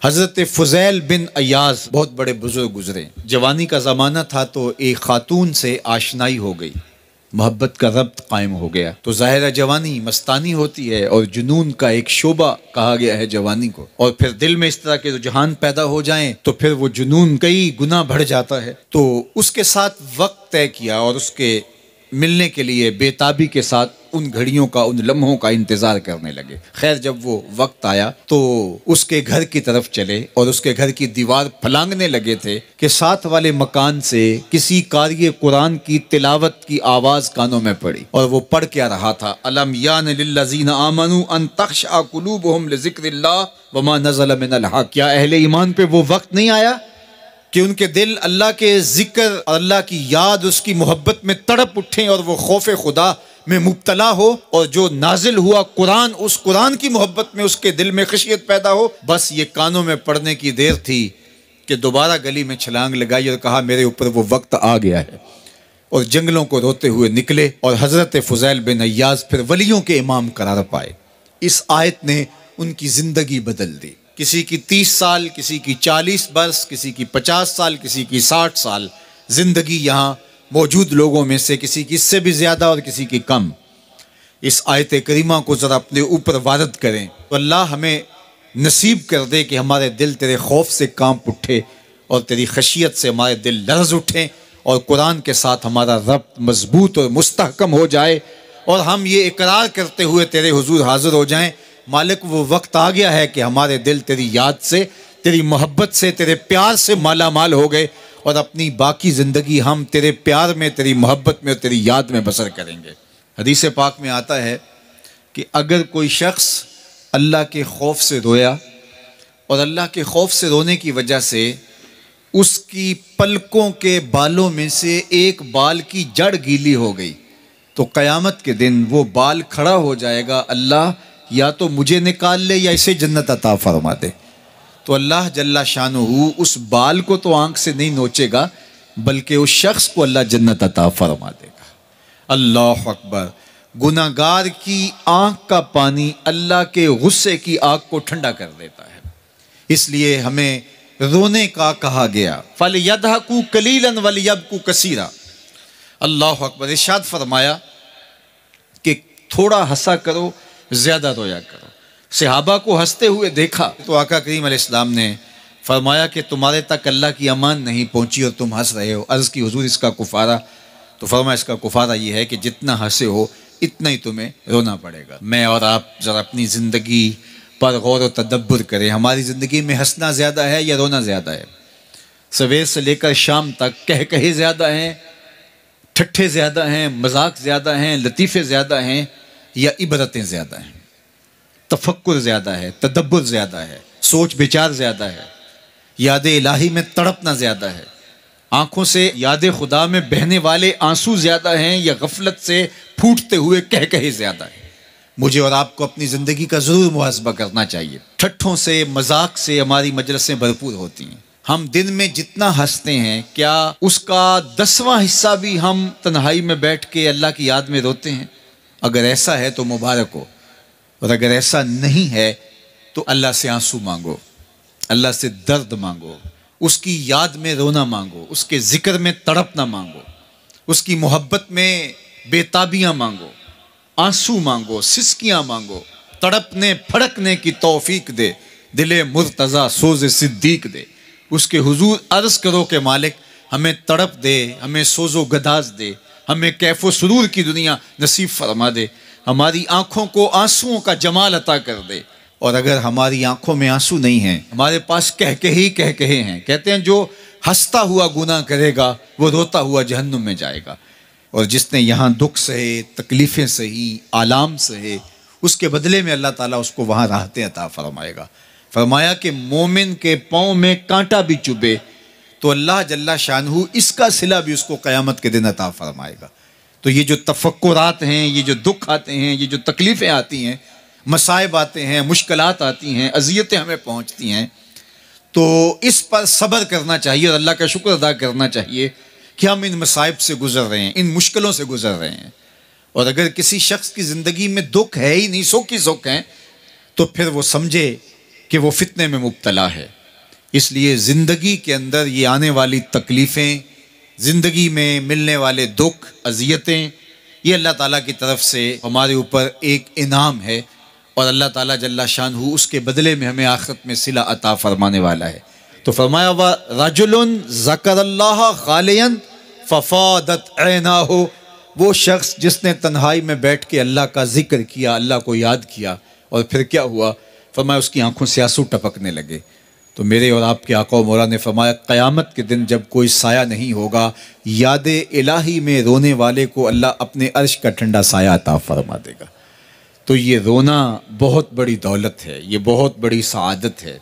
हज़रत फ़ुज़ैल बिन अय्याज़ बहुत बड़े बुजुर्ग गुजरे। जवानी का ज़माना था तो एक खातून से आशनाई हो गई, मोहब्बत का रब्त कायम हो गया। तो ज़ाहिर जवानी मस्तानी होती है और जुनून का एक शोबा कहा गया है जवानी को। और फिर दिल में इस तरह के रुझान पैदा हो जाएं तो फिर वो जुनून कई गुना बढ़ जाता है। तो उसके साथ वक्त तय किया और उसके मिलने के लिए बेताबी के साथ उन घड़ियों का, उन लम्हों का इंतजार करने लगे। खैर, जब वो वक्त आया तो उसके घर की तरफ चले और उसके घर की दीवार फलांगने लगे थे कि साथ वाले मकान से किसी कारी कुरान की तिलावत की आवाज कानों में पड़ी। और वो पढ़ क्या रहा था, अलम यान लिल्लज़ीना आमनू अन तख़शअ क़ुलूबुहुम लिज़िक्रिल्लाह वमा नज़ल मिनल हक़। क्या अहले ईमान पे वो वक्त नहीं आया कि उनके दिल अल्लाह के जिक्र, अल्लाह की याद, उसकी मोहब्बत में तड़प उठें और वो खौफ खुदा में मुब्तला हो, और जो नाजिल हुआ कुरान, उस कुरान की मोहब्बत में उसके दिल में खशियत पैदा हो। बस ये कानों में पड़ने की देर थी कि दोबारा गली में छलांग लगाई और कहा मेरे ऊपर वो वक्त आ गया है, और जंगलों को रोते हुए निकले। और हज़रत फ़ुज़ैल बिन अय्याज़ फिर वलियों के इमाम करार पाए। इस आयत ने उनकी ज़िंदगी बदल दी। किसी की 30 साल, किसी की 40 बरस, किसी की 50 साल, किसी की 60 साल ज़िंदगी यहाँ मौजूद लोगों में से किसी की इससे भी ज़्यादा और किसी की कम। इस आयत करीमा को ज़रा अपने ऊपर वारद करें तो अल्लाह हमें नसीब कर दे कि हमारे दिल तेरे खौफ से कांप उठे और तेरी खशियत से हमारे दिल लर्ज उठें और कुरान के साथ हमारा रब्त मजबूत और मुस्तहकम हो जाए और हम ये इकरार करते हुए तेरे हुजूर हाजिर हो जाएं, मालिक वो वक्त आ गया है कि हमारे दिल तेरी याद से, तेरी मोहब्बत से, तेरे प्यार से माला माल हो गए और अपनी बाकी ज़िंदगी हम तेरे प्यार में, तेरी मोहब्बत में और तेरी याद में बसर करेंगे। हदीस पाक में आता है कि अगर कोई शख्स अल्लाह के खौफ से रोया और अल्लाह के खौफ से रोने की वजह से उसकी पलकों के बालों में से एक बाल की जड़ गीली हो गई, तो क़यामत के दिन वो बाल खड़ा हो जाएगा, अल्लाह या तो मुझे निकाल ले या इसे जन्नत अता फरमा दे। तो अल्लाह जल्ला शानुहु उस बाल को तो आंख से नहीं नोचेगा, बल्कि उस शख्स को अल्लाह जन्नत अता फरमा देगा। अल्लाह अकबर। गुनाहगार की आंख का पानी अल्लाह के गुस्से की आग को ठंडा कर देता है। इसलिए हमें रोने का कहा गया, फल यदहकू कलीलन वल यबकू कसीरा। अल्लाह अकबर। इरशाद फरमाया कि थोड़ा हंसा करो, ज्यादा रोया करो। सहाबा को हंसते हुए देखा तो आका करीम अलैहिस्सलाम ने फरमाया कि तुम्हारे तक अल्लाह की अमान नहीं पहुंची और तुम हंस रहे हो। अर्ज़ की हुजूर इसका कुफारा? तो फरमाया इसका कुफारा ये है कि जितना हंसे हो इतना ही तुम्हें रोना पड़ेगा। मैं और आप ज़रा अपनी ज़िंदगी पर गौर व तदब्बुर करें। हमारी ज़िंदगी में हंसना ज़्यादा है या रोना ज़्यादा है? सवेर से लेकर शाम तक कह कहे ज़्यादा हैं, ठट्ठे ज़्यादा हैं, मजाक ज़्यादा हैं, लतीफ़े ज़्यादा हैं, या इबरतें ज़्यादा हैं? तफक्कुर ज़्यादा है, तदब्बुर ज़्यादा है, सोच विचार ज़्यादा है, याद इलाही में तड़पना ज़्यादा है, आंखों से याद खुदा में बहने वाले आंसू ज़्यादा हैं, या गफलत से फूटते हुए कह कहे ज़्यादा है? मुझे और आपको अपनी ज़िंदगी का ज़रूर मुहासबा करना चाहिए। ठट्ठों से, मजाक से हमारी मजलिसें भरपूर होती हैं। हम दिन में जितना हंसते हैं, क्या उसका 10वां हिस्सा भी हम तन्हाई में बैठ के अल्लाह की याद में रोते हैं? अगर ऐसा है तो मुबारक हो, और अगर ऐसा नहीं है तो अल्लाह से आंसू मांगो, अल्लाह से दर्द मांगो, उसकी याद में रोना मांगो, उसके जिक्र में तड़पना मांगो, उसकी मोहब्बत में बेताबियां मांगो, आंसू मांगो, सिसकियां मांगो, तड़पने फड़कने की तौफीक दे, दिले मुर्तज़ा सोज़े सिद्दीक दे। उसके हुजूर अर्ज़ करो कि मालिक हमें तड़प दे, हमें सोज़ो गदाज दे, हमें कैफ़ो सुरूर की दुनिया नसीब फरमा दे, हमारी आंखों को आंसुओं का जमाल अता कर दे। और अगर हमारी आंखों में आंसू नहीं हैं, हमारे पास कह कहे हैं, कहते हैं जो हंसता हुआ गुनाह करेगा वो रोता हुआ जहन्नुम में जाएगा, और जिसने यहाँ दुख सहे, तकलीफ़ें सही, आलाम सहे, उसके बदले में अल्लाह ताला उसको वहाँ राहतें अता फरमाएगा। फरमाया कि मोमिन के पाँव में कांटा भी चुभे तो अल्लाह जल्ला शानहू इसका सिला भी उसको क़यामत के दिन अता फरमाएगा। तो ये जो तफक्कुरात हैं, ये जो दुख आते हैं, ये जो तकलीफ़ें आती हैं, मसाइब आते हैं, मुश्किलात आती हैं, अज़ियतें हमें पहुँचती हैं, तो इस पर सब्र करना चाहिए और अल्लाह का शुक्र अदा करना चाहिए कि हम इन मसाइब से गुज़र रहे हैं, इन मुश्किलों से गुज़र रहे हैं। और अगर किसी शख्स की ज़िंदगी में दुख है ही नहीं, सुख ही सुख हैं, तो फिर वो समझे कि वो फितने में मुब्तला है। इसलिए ज़िंदगी के अंदर ये आने वाली तकलीफ़ें, ज़िंदगी में मिलने वाले दुख, अज़ियतें, ये अल्लाह ताला की तरफ से हमारे ऊपर एक इनाम है और अल्लाह ताला जल्ला शानहू उसके बदले में हमें आखिरत में सिला अता फरमाने वाला है। तो फरमाया व रजुलन ज़करल्लाह खालियन फ़फ़ादत ऐनाहु, वो शख्स जिसने तन्हाई में बैठ के अल्लाह का जिक्र किया, अल्लाह को याद किया, और फिर क्या हुआ? फरमाया उसकी आंखों से आंसू टपकने लगे। तो मेरे और आपके आका व मौला ने फरमाया क़यामत के दिन जब कोई साया नहीं होगा, याद इलाही में रोने वाले को अल्लाह अपने अर्श का ठंडा साया अता फरमा देगा। तो ये रोना बहुत बड़ी दौलत है, ये बहुत बड़ी सआदत है।